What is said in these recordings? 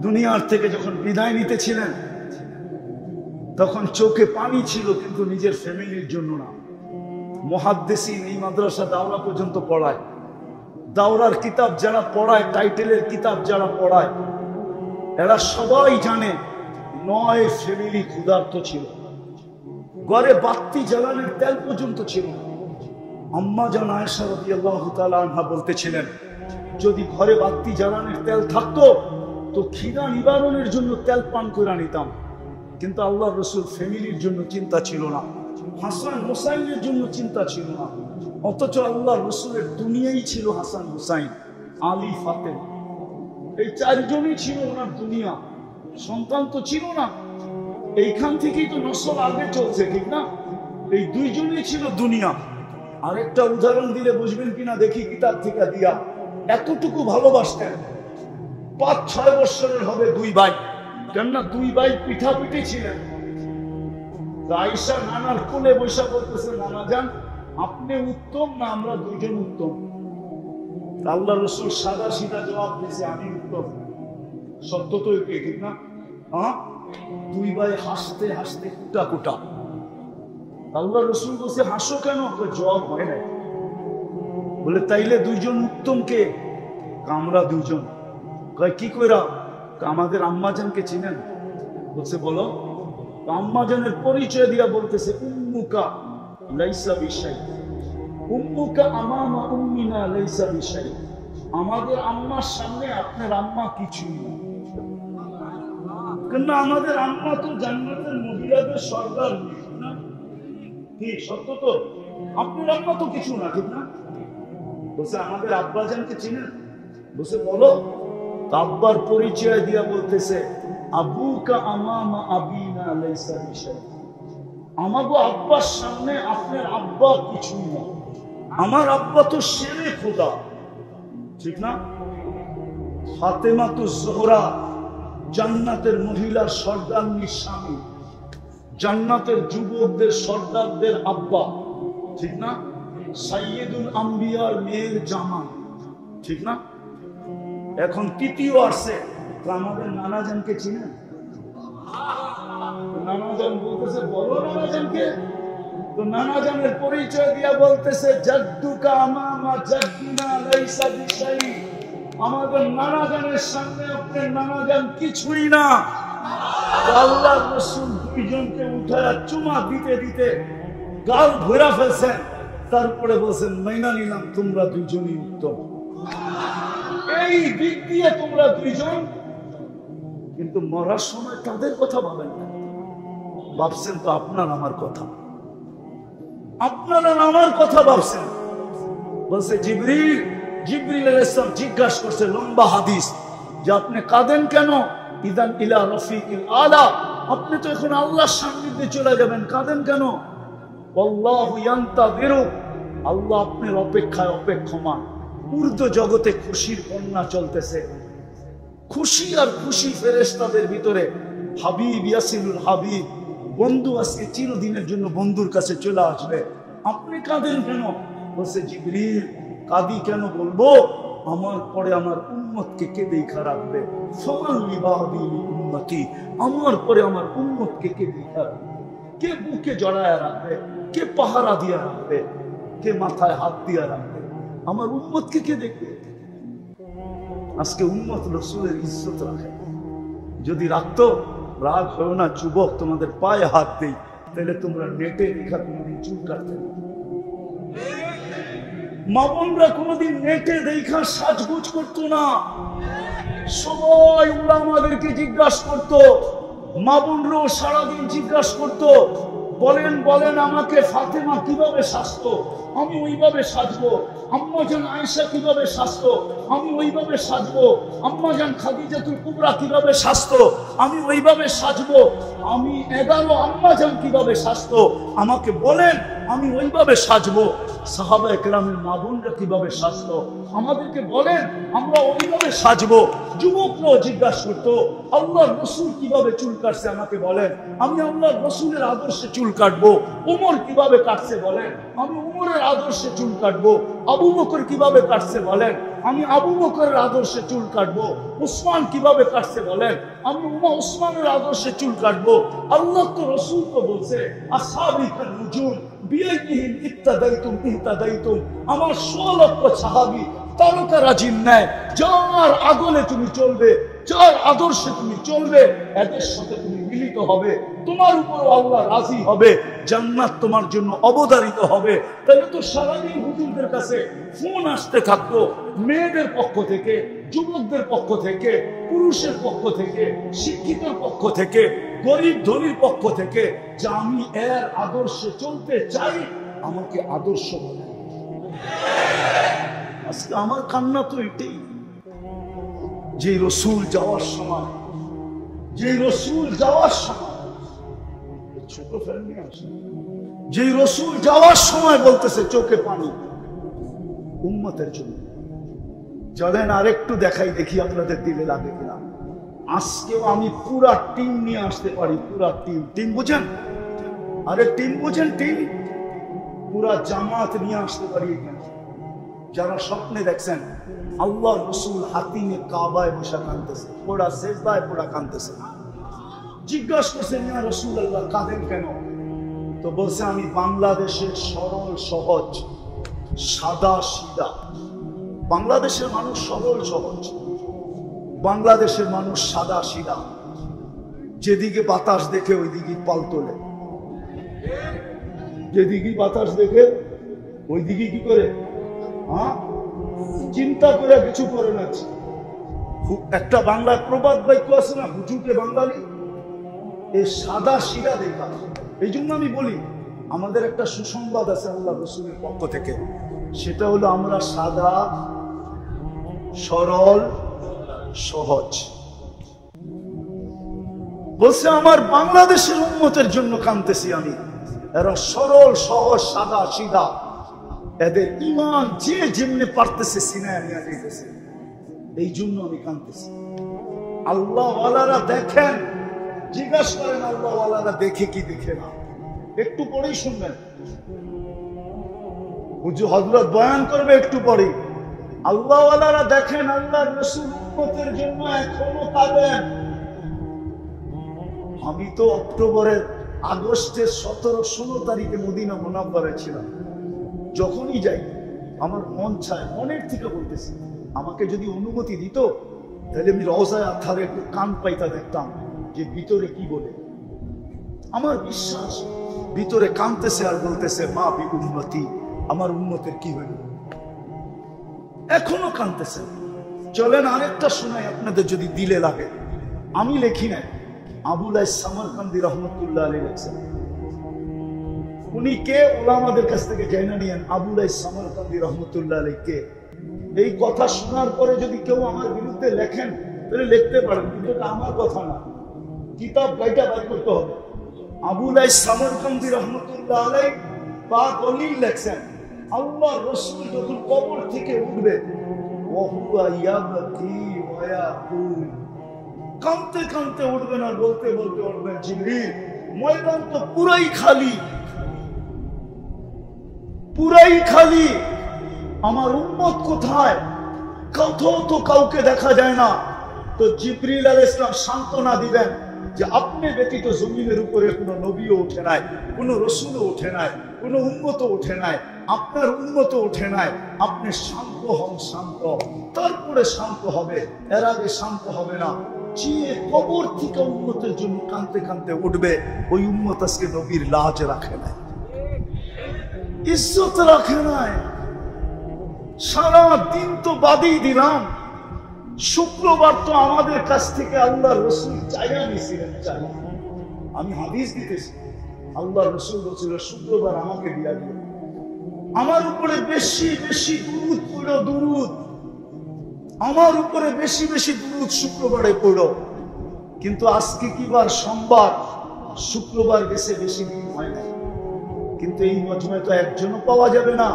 দুনিয়ার থেকে যখন বিদায় নিতেছিলেন তখন চোখে পানি ছিল, কিন্তু নিজের ফ্যামিলির জন্য না। মুহাদ্দিসিন এই মাদ্রাসা দাওরা পর্যন্ত পড়ায়, দাওরার কিতাব যারা পড়ায়, টাইটেলের কিতাব যারা পড়ায়, এরা সবাই জানে 9 ফ্যামিলি ক্ষুধার্ত ছিল। ঘরে বাতি জ্বালানোর তেল পর্যন্ত ছিল না। আম্মা জান আয়েশা রাদিয়াল্লাহু তাআলা আনহা বলতেছিলেন, যদি ঘরে বাতি জ্বালানোর তেল থাকতো তো খিদা নিবারণের জন্য তেল পান করে নিতাম, কিন্তু আল্লাহর রাসূল ফ্যামিলির জন্য চিন্তা ছিল না, হাসান হুসাইনের জন্য চিন্তা ছিল না। অথচ আল্লাহর রাসূলের দুনিয়াই ছিল হাসান হুসাইন, আলী, ফাতেমা, এই 4 জনই ছিল ওনার দুনিয়া। সন্তান তো ছিল না, এইখান থেকেই তো নসল আগে চলছে, ঠিক না? এই 2 জনই ছিল দুনিয়া। আরেকটা উদাহরণ দিলে বুঝবেন কিনা দেখি কিতাব থেকে দিয়া। এতটুকু ভালোবাসতেন, 5-6 বছরের হবে 2 ভাই, কেননা 2 ভাই পিঠাপিঠি ছিলেন। আয়েশা নানার কোলে বসে বলতেছে, নানা যান আপনি উত্তম না আমরা 2 জন উত্তম? আল্লাহ রাসূল সাদা সিধা জবাব দিয়েছে, আমি উত্তম। সত্য তো এটাই, ঠিক না? হ্যাঁ, 2 ভাই হাসতে হাসতে কুটা কুটা। আল্লাহ রাসূল বলছে, হাসো কেন? জবাব হয় না। বলে তাইলে 2 জন উত্তম কে? আমরা 2 জন। কয় কি কইরা? আমাদের আম্মাজানকে চিনেন? বলছে বলো। আম্মাজানের পরিচয় দিয়া বলতেছে, উম্মুকা লাইসা বিশাই, উম্মুকা আমামা উম্মিনা লাইসা বিশাই। আমাদের আম্মার সামনে আপনার আম্মা কিছুই না, কেন আমাদের আম্মা তো জান্নাতের মহিলাদের সর্দার, না কি? সত্য তো? আপনার আম্মা তো কিছু না, ঠিক না? বলছে আমাদের আব্বাজানকে চিনেন? বলছে বলো। আব্বার পরিচয় দিয়া বলতেছে, আবুকা আমামা আবিনা লাইসা বিশাই। আমাগো আব্বার সামনে আপনার আব্বা কিছুই না, আমার আব্বা তো শেরে খোদা, ঠিক না? ফাতেমা তো জোহরা জান্নাতের মহিলার সর্দারনির স্বামী, জান্নাতের যুবকদের সর্দারদের আব্বা, ঠিক না? সাইয়্যিদুল আম্বিয়ার মেয়ের জামাই, ঠিক না? এখন তৃতীয় আসছে, আমাদের নানাজানকে চিনেন? নানাজান বলতেছে বলো নানাজানকে। তো নানাজানের পরিচয় দিয়া বলতেছে, জাদ্দুকা আমামা জাদ্দিনা লাইসা বিশাই। আমাদের নানাজানের সামনে আপনার নানাজান কিছুই না। আল্লাহর রাসূল 2 জনকে উঠায়া চুমা দিতে দিতে গাল ভরা ফেলছেন, তারপরে বলছেন মাইনা নিলাম তোমরা 2 জনই উত্তম, এই দিক দিয়ে তোমরা 2 জন। কিন্তু মরার সময় তাদের কথা ভাবেন না, ভাবছেন তো আপনার আমার কথা, আপনারা আমার কথা ভাবছেন। বলছে জিবরিল, জিবরিল আলাইহিস সালাম জিজ্ঞাসা করছে লম্বা হাদিস, যে আপনি কাঁদেন কেন? ইদান ইলা রফিকিল আলা, আপনি তো এখন আল্লাহর সান্নিধ্যে চলে যাবেন, কাঁদেন কেন? আল্লাহু ইয়ান্তাযিরু, আল্লাহ আপনার অপেক্ষায় অপেক্ষমান। ঊর্ধ্ব জগতে খুশির বন্যা চলতেছে, খুশি আর খুশি ফেরেশতাদের ভিতরে। হাবিব ইয়াসিনুল হাবিব, বন্ধু আজকে চিরদিনের জন্য বন্ধুর কাছে চলে আসবে, আপনি কাঁদেন কেন? বলছে জিবরিল, কাঁদি কেন বলবো, আমার পরে আমার উম্মতকে কে দেখা রাখবে? ফামান লিবাদি উম্মতি, আমার পরে আমার উম্মতকে কে দেখা রাখবে? কে বুকে জড়ায় রাখবে? কে পাহারা দিয়া রাখবে? কে মাথায় হাত দিয়া রাখবে? আমার উম্মতকে কে দেখবে? আজকে উম্মত রাসূলের ইজ্জত রাখে, যদি রাখতো, রাগ হয় না যুবক, তোমাদের পায়ে হাত দেই, তাহলে তোমরা নেটে দেখা কোনোদিন চুল কাটতে না। মা বোনরা কোনোদিন নেটে দেখা সাজগুজ করতো না। সবাই উলামাদেরকে জিজ্ঞাসা করতো, মা বোনরাও সারাদিন জিজ্ঞাসা করতো, বলেন বলেন আমাকে ফাতেমা কিভাবে সাজতো, আমি ওইভাবে সাজবো। আম্মাজান আয়েশা কিভাবে সাজতো, আমি ওইভাবে সাজবো। আম্মাজান খাদিজাতুল কুবরা কিভাবে সাজতো, আমি ওইভাবে সাজবো। আমি 11 আম্মাজান কিভাবে সাজতো, আমাকে বলেন, আমি ওইভাবে সাজবো। সাহাবায়ে কেরামের মা বোনরা কিভাবে সাজতো, আমাদেরকে বলেন, আমরা ওইভাবে সাজবো। যুবক যুবকরাও জিজ্ঞাসা করতো আল্লাহর রাসূল কিভাবে চুল কাটছে আমাকে বলেন, আমি আল্লাহর রাসূলের আদর্শে চুল কাটবো। ওমর কিভাবে কাটছে বলেন, আমি ওমরের আদর্শে চুল কাটবো। আবু বকর কিভাবে কাটছে বলেন, আমি আবু বকরের আদর্শে চুল কাটবো। উসমান কিভাবে কাটছে বলেন, আমি উসমানের আদর্শে চুল কাটবো। আল্লাহ তো রাসূল তো বলছে আসহাবী কান নুজুম বিআইহিম ইত্তাদাইতুম ইহতাদাইতুম, আমার 100 লক্ষ সাহাবী তারকারাজির ন্যায় যার আদলে তুমি চলবে, যার আদর্শে তুমি চলবে, এদের সাথে তুমি মিলিত হবে, তোমার উপর আল্লাহ রাজি হবে, জান্নাত তোমার জন্য অবধারিত হবে। তাহলে তো সারাদিন হুজুরদের কাছে ফোন আসতে থাকতো, মেয়েদের পক্ষ থেকে, যুবকদের পক্ষ থেকে, পুরুষের পক্ষ থেকে, শিক্ষিতের পক্ষ থেকে, গরিব ধনীর পক্ষ থেকে, যে আমি এর আদর্শে চলতে চাই, আমাকে আদর্শ বলে। আজকে আমার কান্না তো এটাই, যে রসুল যাওয়ার সময়, যে রসুল যাওয়ার সময়, ছোট ফ্যামিলি আসে, যে রসুল যাওয়ার সময় বলতেছে চোখে পানি উম্মতের জন্য। চলেন আরেকটু দেখাই, দেখি আপনাদের দিলে লাগে কিনা। আজকেও আমি পুরা টিম নিয়ে আসতে পারি, পুরা টিম। টিম বুঝেন? আরে টিম বুঝেন? টিম পুরা জামাত নিয়ে আসতে পারি এখানে। যারা স্বপ্নে দেখছেন আল্লাহ রসুল হাতিমে কাবায় বসে কাঁদতেছে, পোড়া সেজদায় পোড়া কাঁদতেছে, জিজ্ঞাসা করছেন ইয়া রাসূলুল্লাহ কাঁদেন কেন? তো বলছে আমি বাংলাদেশের সরল সহজ সাদা সিধা, বাংলাদেশের মানুষ সরল সহজ, বাংলাদেশের মানুষ সাদা সিধা, যেদিকে বাতাস দেখে ওইদিকে পাল তোলে, যেদিকে বাতাস দেখে ওইদিকে কি করে, চিন্তা করে কিছু করে না। একটা বাংলার প্রবাদ বাক্য আছে না, হুজুকে বাঙালি, এই সাদা সিধা দেখা। এই জন্য আমি বলি আমাদের একটা সুসংবাদ আছে আল্লাহ রাসূলের পক্ষ থেকে, সেটা হলো আমরা সাদা সরল সহজ। বলছে আমার বাংলাদেশের উম্মতের জন্য কাঁদতেছি আমি, এরা সরল সহজ সাদা সিধা, এদের ঈমান যে যেমনে পারতেছে সিনায় নিয়ে যেতেছে, এই জন্য আমি কাঁদতেছি। আল্লাহ ওয়ালারা দেখেন, জিজ্ঞাসা করেন আল্লাহ ওয়ালারা দেখে কি দেখে না, একটু পরেই শুনবেন, হুজুর হযরত বয়ান করবে একটু পরেই। আল্লাহ ওয়ালারা দেখেন আল্লাহর রাসূল উম্মতের জন্য এখনো কাঁদেন। আমি তো অক্টোবরের আগস্টের 17-16 তারিখে মদিনা মুনাওয়ারায় ছিলাম। যখনই যাই আমার মন চায়, মনের থেকে বলতেছি, আমাকে যদি অনুমতি দিত তাহলে আমি রওজায়ে আতহারে একটু কান পাইতা দেখতাম যে ভিতরে কি বলে। আমার বিশ্বাস ভিতরে কাঁদতেছে আর বলতেছে মা বি উম্মতি, আমার উম্মতের কি হইল, এখনো কাঁদতেছে। চলেন আরেকটা শোনাই আপনাদের যদি দিলে লাগে। আমি লেখি নাই, আবুল আইস সামারকান্দি রহমতুল্লাহ আলাইহি লেখছেন। উনি কে ওলামাদের কাছ থেকে জেনে নিয়েন, আবুল আইস সামারকান্দি রহমতুল্লাহ আলাইহি কে। এই কথা শোনার পরে যদি কেউ আমার বিরুদ্ধে লেখেন তাহলে লিখতে পারেন, কিন্তু এটা আমার কথা না, কিতাব গাইটা বের করতে হবে। আবুল আইস সামারকান্দি রহমতুল্লাহ আলাইহি পাক দলিল লেখছেন, আল্লাহ রাসূল যখন কবর থেকে উঠবে, ওয়া ইয়াবকি ওয়া ইয়াকুল, কাঁদতে কাঁদতে উঠবেন আর বলতে বলতে উঠবেন জিবরিল ময়দান তো পুরাই খালি, পুরাই খালি, আমার উম্মত কোথায়? কোথাও তো কাউকে দেখা যায় না। তো জিবরিল আলাইহিস সালাম সান্ত্বনা দিবেন যে আপনি ব্যতীত জমিনের উপরে কোনো নবীও ওঠে নাই, কোনো রসুলও ওঠে নাই, কোনো উম্মতও ওঠে নাই, আপনার উম্মতও ওঠে নাই। আপনি শান্ত হন, শান্ত, তারপরে শান্ত হবে, এর আগে শান্ত হবে না। যে কবর থেকে উম্মতের জন্য কাঁদতে কাঁদতে উঠবে, ওই উম্মত আজকে নবীর লাজ রাখে নাই, ইজ্জত রাখে নাই। সারা দিন তো বাদই দিলাম, শুক্রবার তো আমাদের কাছ থেকে আল্লাহ রসুল চাইয়া নিয়েছিলেন। আমি হাদিস দিতেছি, আল্লাহ রসুল বলছিল শুক্রবার আমাকে দিয়া দিল, আমার উপরে বেশি বেশি দুরূদ পড়ো, দুরূদ আমার উপরে বেশি বেশি দুরূদ শুক্রবারে পড়ো। কিন্তু আজকে কি বার? সোমবার, শুক্রবার গেছে বেশি দিন হয় না। কিন্তু এই মজমায় তো একজনও পাওয়া যাবে না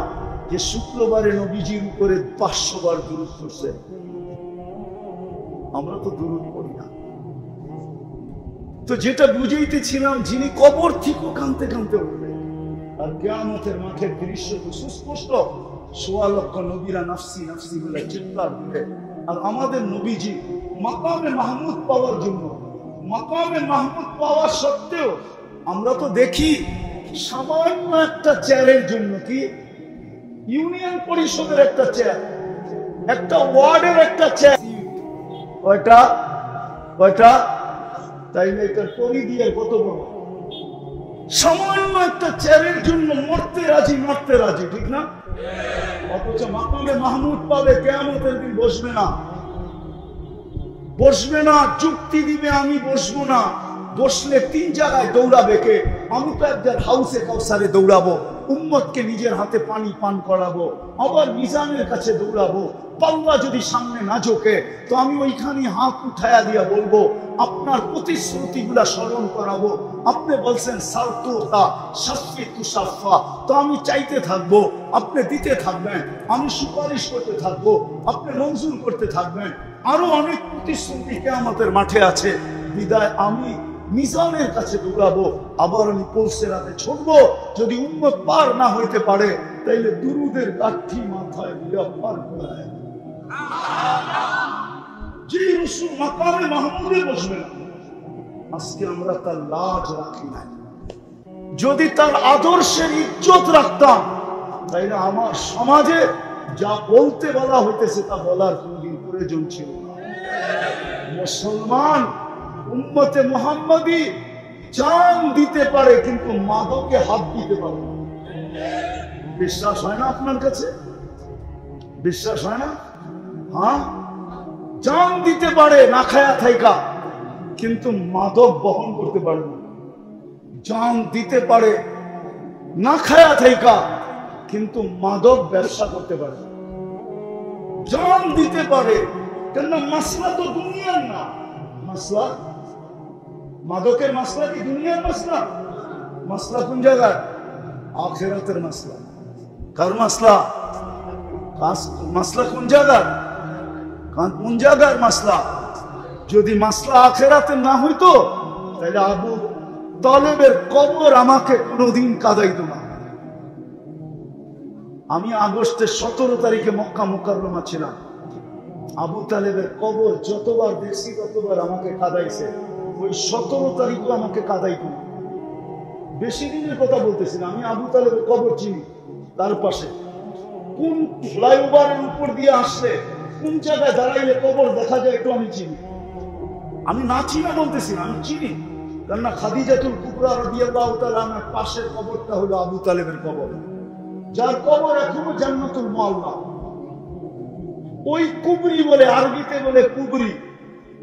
যে শুক্রবারে নবীজির উপরে 500 বার দুরূদ পড়ছে। আমরা তো দুরূদ পড়ি না। তো যেটা বুঝাইতেছিলাম, যিনি কবর থেকে কাঁদতে কাঁদতে উঠবেন, আর কিয়ামতের মাঠের দৃশ্য তো সুস্পষ্ট। ১৬ লক্ষ নবীরা নাফসি নাফসি বলে চিৎকার দিবে, আর আমাদের নবীজি মাকামে মাহমুদ পাওয়ার জন্য, মাকামে মাহমুদ পাওয়া সত্ত্বেও আমরা তো দেখি সামান্য একটা চেয়ারের জন্য, কি ইউনিয়ন পরিষদের একটা চেয়ার, একটা ওয়ার্ডের একটা চেয়ার, কয়টা তাইলে এটা করি দিয়ে কত বড়, সামান্য একটা চেয়ারের জন্য মরতে রাজি, মারতে রাজি, ঠিক না? অথচ মাকামে মাহমুদ পাবে, কিয়ামতের দিন বসবে না, বসবে না, যুক্তি দিবে আমি বসবো না। বসলে 3 জায়গায় দৌড়াবে কে? আমি তো একজন হাউসে কাউসারে দৌড়াবো, উম্মতকে নিজের হাতে পানি পান করাবো, আবার মিজানের কাছে দৌড়াবো। পাল্লা যদি সামনে না ঝোঁকে তো আমি ওইখানে হাত উঠায়া দিয়া বলবো, আপনার প্রতিশ্রুতিগুলা স্মরণ করাবো। আপনি বলছেন সালতুতা শাফি তুসাফা, তো আমি চাইতে থাকবো, আপনি দিতে থাকবেন, আমি সুপারিশ করতে থাকবো, আপনি মঞ্জুর করতে থাকবেন। আরো অনেক প্রতিশ্রুতি কিয়ামতের মাঠে আছে। বিদায় আমি মিজানের কাছে দৌড়াবো, আবার আমি পৌঁছেরাতে ছুটবো। যদি উম্মত পার না হইতে পারে তাইলে দুরুদের কাঠি মাথায় দিয়া পার করায়। যে রাসূল মাকামে মাহমুদে বসবেন, আজকে আমরা তার লাজ রাখি না। যদি তার আদর্শের ইজ্জত রাখতাম তাইলে আমার সমাজে যা বলতে বলা হইতেছে তা বলার কোনদিন প্রয়োজন ছিল না। মুসলমান উম্মতে মুহাম্মাদি জান দিতে পারে, কিন্তু মাদকে হাত দিতে পারে না। বিশ্বাস হয় না আপনার কাছে? বিশ্বাস হয় না? হ্যাঁ, জান দিতে পারে না খায়া থাইকা, কিন্তু মাদক বহন করতে পারে না। জান দিতে পারে না খায়া থাইকা, কিন্তু মাদক ব্যবসা করতে পারে। জান দিতে পারে, কেন মাসলা তো দুনিয়ার না। মাসলা, মাদকের মাসলা কি দুনিয়ার মাসলা? মাসলা কোন জায়গায়? আখিরাতের মাসলা। কার মাসলা? মাসলা কোন জায়গায়? কোন জায়গার মাসলা? যদি মাসলা আখিরাতে না হইতো তাহলে আবু তালেবের কবর আমাকে কোনোদিন কাঁদাইতো না। আমি আগস্টের 17 তারিখে মক্কা মুকাররমা ছিলাম। আবু তালেবের কবর যতবার দেখছি ততবার আমাকে কাঁদাইছে। ওই 17 তারিখও আমাকে কাঁদাইতো না। বেশি দিনের কথা বলতেছি না, আমি আবু তালেবের কবর চিনি। তার পাশে কোন ফ্লাইওভারের উপর দিয়ে আসলে কোন জায়গায় দাঁড়াইলে কবর দেখা যায় একটু আমি চিনি। আমি না চিনা বলতেছি না, আমি চিনি। কেননা খাদিজাতুল কুবরা রাদিয়াল্লাহু তাআলা আনহার পাশের কবরটা হলো আবু তালেবের কবর, যার কবর এখনো জান্নাতুল মুআল্লা। ওই কুবরি বলে, আরবিতে বলে কুবরি,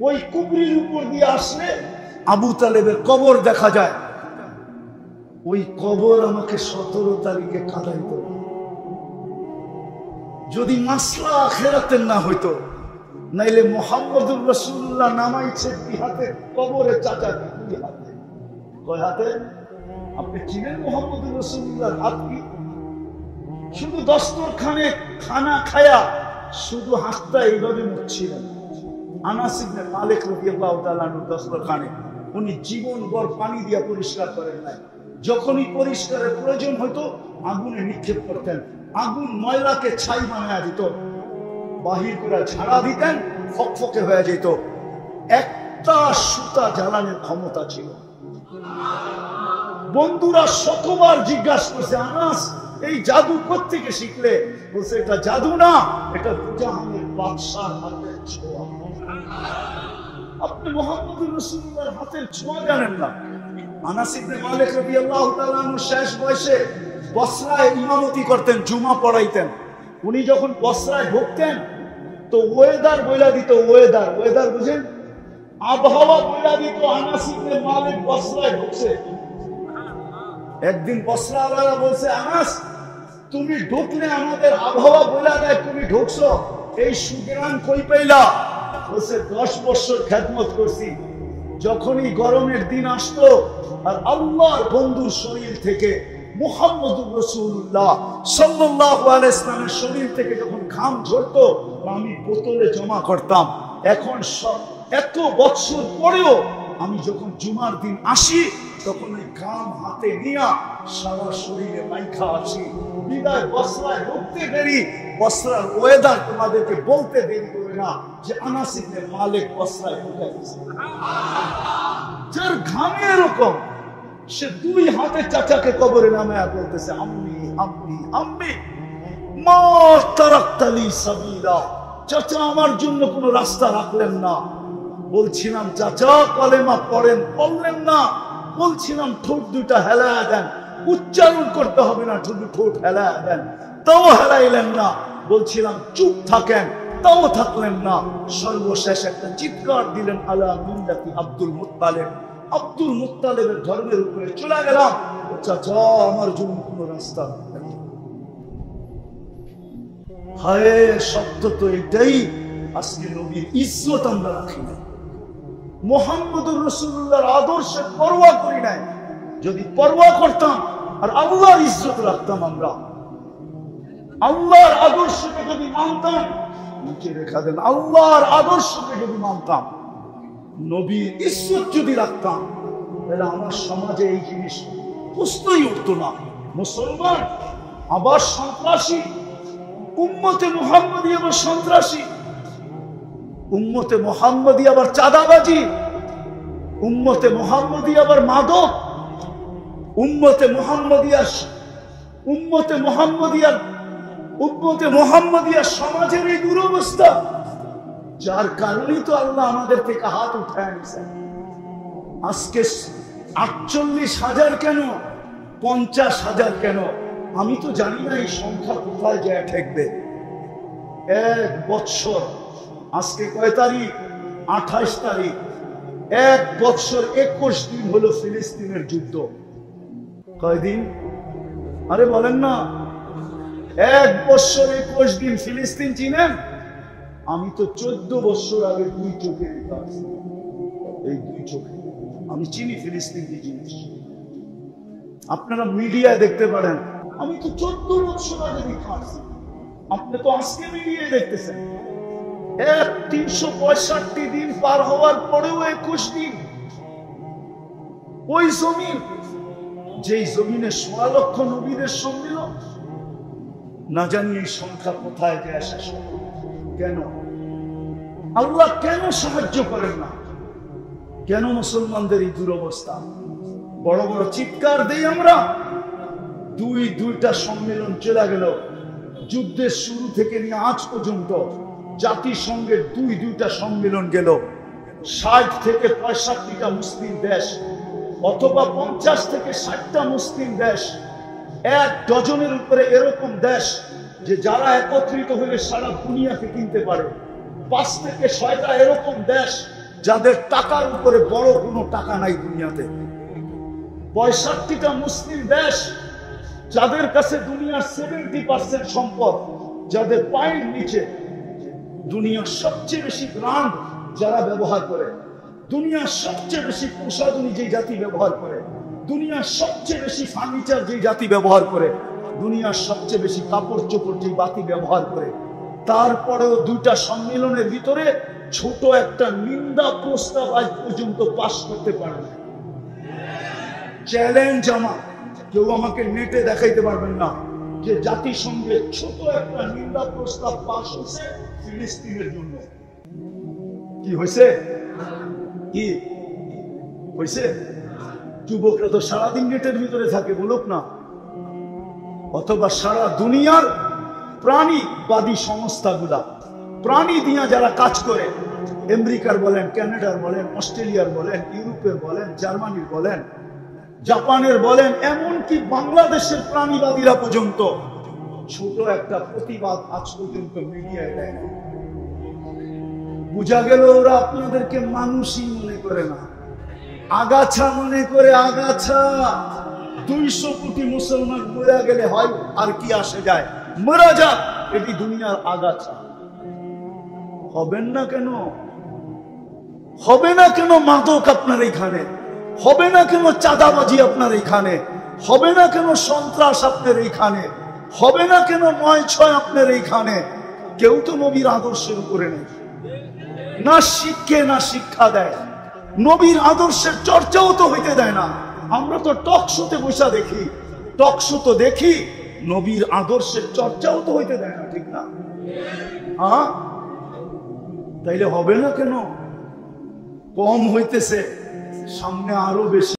ওই কুবরির উপর দিয়ে আসলে আবু তালেবের কবর দেখা যায়। ওই কবর আমাকে 17 তারিখে কাঁদাইতো। যদি মাসলা আখিরাতের না হইতো, নাইলে মুহাম্মদুর রাসূলুল্লাহ নামাইছে কি হাতে? কবরে চাচা কি হাতে? কয় হাতে? আপনি চিনেন মুহাম্মদুর রাসূলুল্লাহর হাত কি? শুধু দস্তরখানে খানা খায়া শুধু হাতটা এইভাবে মুছছিলেন। আনাস ইবনে মালিক রাদিয়াল্লাহু তাআলা আনহু দস্তরখানে উনি জীবনভর পানি দিয়া পরিষ্কার করেন নাই। যখনই পরিষ্কারের প্রয়োজন হতো আগুনে নিক্ষেপ করতেন, আগুন ময়লাকে ছাই বানায়া দিত, বাহির করে ঝাড়া দিতেন, ফকফকে হয়ে যেত। একটা সুতা জ্বালানোর ক্ষমতা ছিল। বন্ধুরা শতবার জিজ্ঞাসা করছে, আনাস এই জাদু কোত্থেকে শিখলে? বলছে এটা জাদু না, এটা দুজাহানের বাদশার হাতের ছোঁয়া। আপনি মুহাম্মদুর রাসূলুল্লাহর হাতের ছোঁয়া জানেন না? আনাস ইবনে মালিক রাদিয়াল্লাহু তাআলা আনহু শেষ বয়সে বসরায় ইমামতি করতেন, জুমা পড়াইতেন। উনি যখন বসরায় ঢুকতেন তো ওয়েদার বইলা দিত, ওয়েদার বুঝেন, আবহাওয়া বইলা দিত। আনাস ইবনে মালিক বসরায় ঢুকছে। একদিন বসরাওয়ালারা বলছে, আনাস তুমি ঢুকলে আমাদের আবহাওয়া বইলা দেয়, তুমি ঢুকছো, এই সুগ্রাম কই পাইলা? বলছে 10 বছর খেদমত করছি। যখনই গরমের দিন আসতো আর আল্লাহর বন্ধুর শরীর থেকে মুহাম্মদুর রাসূলুল্লাহ সাল্লাল্লাহু আলাইহি ওয়াসাল্লামের শরীর থেকে যখন ঘাম ঝরতো আমি বোতলে জমা করতাম, এখন এত বছর পরেও আমি যখন জুমার দিন আসি তখন ওই ঘাম হাতে নিয়ে সারা শরীরে মাইখা আসি। বিদায় বসরায় ঢুকতে দেরি, বসরার ওয়েদার তোমাদেরকে বলতে দেরি করে না যে আনাস ইবনে মালিক বসরায় ঢুকে গেছে। যার ঘামে এরকম, সে দুই হাতে চাচাকে কবরে নামায়া বলতেছে আম্মি আম্মি আম্মি মা তারাকতালি সাবিলা, চাচা আমার জন্য কোনো রাস্তা রাখলেন না। বলছিলাম চাচা কলেমা পড়েন, পড়লেন না। বলছিলাম ঠোঁট দুটা হেলায়া দেন, উচ্চারণ করতে হবে না, শুধু ঠোঁট হেলায়া দেন, তাও হেলাইলেন না। বলছিলাম চুপ থাকেন, তাও থাকলেন না। সর্বশেষ একটা চিৎকার দিলেন আলা মিল্লাতি আব্দুল মুত্তালিব, আব্দুল মুত্তালিবের ধর্মের উপরে চলে গেলাম। চাচা আমার জন্য কোনো রাস্তা নেই। হায় শব্দ তো এটাই, আজকে নবীর ইজ্জত আমরা রাখি না, মুহাম্মদুর রাসূলুল্লাহর আদর্শের পরোয়া করি নাই। যদি পরোয়া করতাম আর আল্লাহর ইজ্জত রাখতাম, আমরা আল্লাহর আদর্শকে যদি মানতাম, নিচে রেখা দেন, আল্লাহর আদর্শকে যদি মানতাম, নবীর ইজ্জত যদি রাখতাম, তাহলে আমার সমাজে এই জিনিস প্রশ্নই উঠতো না। মুসলমান আবার সন্ত্রাসী, উম্মতে মুহাম্মদী আবার সন্ত্রাসী, উম্মতে মুহাম্মদী আবার চাঁদাবাজি, উম্মতে মুহাম্মদী আবার মাদক, উম্মতে মুহাম্মদিয়া সমাজের এই দুরবস্থা। যার কারণেই তো আল্লাহ আমাদের থেকে হাত উঠায় নিয়েছেন। আজকে 48,000 কেন, 50,000 কেন, আমি তো জানি না এই সংখ্যা কোথায় যায় ঠেকবে। 1 বৎসর, আজকে কয় তারিখ? 28 তারিখ। 1 বৎসর 21 দিন হলো ফিলিস্তিনের যুদ্ধ। কয়দিন? আরে বলেন না, 1 বৎসর 21 দিন। ফিলিস্তিন চিনেন? আমি তো 14 বছর আগে 2 চোখে দেখেছি, এই 2 চোখে আমি চিনি ফিলিস্তিন কি জিনিস। আপনারা মিডিয়ায় দেখতে পারেন, আমি তো 14 বছর আগে দেখেছি, আপনি তো আজকে মিডিয়ায় দেখতেছেন। 365 দিন পার হওয়ার পরেও 21 দিন ওই জমিন, যেই জমিনে 16 লক্ষ নবীদের সম্মিলন, না জানি এই সংখ্যা কোথায় যায় শেষ। কেন আল্লাহ কেন সাহায্য করেন না? কেন মুসলমানদের এই দুরবস্থা? বড় বড় চিৎকার দেই আমরা, দুইটা সম্মেলন চলে গেল। যুদ্ধের শুরু থেকে নিয়ে আজ পর্যন্ত জাতিসংঘের দুইটা সম্মেলন গেল। 60 থেকে 65টা মুসলিম দেশ, অথবা 50 থেকে 60টা মুসলিম দেশ, 1 ডজনের উপরে এরকম দেশ যে যারা একত্রিত হয়ে সারা দুনিয়াকে কিনতে পারে। 5 থেকে 6টা এরকম দেশ যাদের টাকার উপরে বড় কোনো টাকা নাই দুনিয়াতে। 65টা মুসলিম দেশ যাদের কাছে দুনিয়ার 70% সম্পদ, যাদের পায়ের নিচে। দুনিয়ার সবচেয়ে বেশি ব্র্যান্ড যারা ব্যবহার করে, দুনিয়ার সবচেয়ে বেশি প্রসাধনী যে জাতি ব্যবহার করে, দুনিয়ার সবচেয়ে বেশি ফার্নিচার যে জাতি ব্যবহার করে, দুনিয়ার সবচেয়ে বেশি কাপড় চোপড় যে জাতি ব্যবহার করে, তারপরেও 2টা সম্মেলনের ভিতরে ছোট একটা নিন্দা প্রস্তাব আজ পর্যন্ত পাস করতে পারে না। চ্যালেঞ্জ আমার, কেউ আমাকে নেটে দেখাইতে পারবেন না যে জাতিসংঘের ছোট একটা নিন্দা প্রস্তাব পাস হয়েছে ফিলিস্তিনের জন্য। কি হয়েছে? কি হয়েছে? যুবকরা তো সারাদিন নেটের ভিতরে থাকে, বলুক না। অথবা সারা দুনিয়ার প্রাণীবাদী সংস্থাগুলা, প্রাণী দিয়া যারা কাজ করে, আমেরিকার বলেন, কানাডার বলেন, অস্ট্রেলিয়ার বলেন, ইউরোপের বলেন, জার্মানির বলেন, জাপানের বলেন, এমনকি বাংলাদেশের প্রাণীবাদীরা পর্যন্ত ছোট একটা প্রতিবাদ আজ পর্যন্ত মিডিয়ায় দেয় না। বুঝা গেল ওরা আপনাদেরকে মানুষই মনে করে না, আগাছা মনে করে। আগাছা 200 কোটি মুসলমান মরে গেলে হয় আর কি আসে যায়, মরা যাক, এটি দুনিয়ার আগাছা। হবেন না কেন? হবে না কেন মাদক আপনার এখানে? হবে না কেন চাঁদাবাজি আপনার এখানে? হবে না কেন সন্ত্রাস আপনার এইখানে? হবে না কেন 9/6 আপনার এইখানে? কেউ তো নবীর আদর্শের উপরে নেই। না শিক্ষে না শিক্ষা দেয়, নবীর আদর্শের চর্চাও তো হইতে দেয় না। আমরা তো টক শোতে বসা দেখি, টক শো তো দেখি, নবীর আদর্শের চর্চাও তো হইতে দেয় না, ঠিক না? হ্যাঁ, তাইলে হবে না কেন? কম হইতেছে, সামনে আরো বেশি।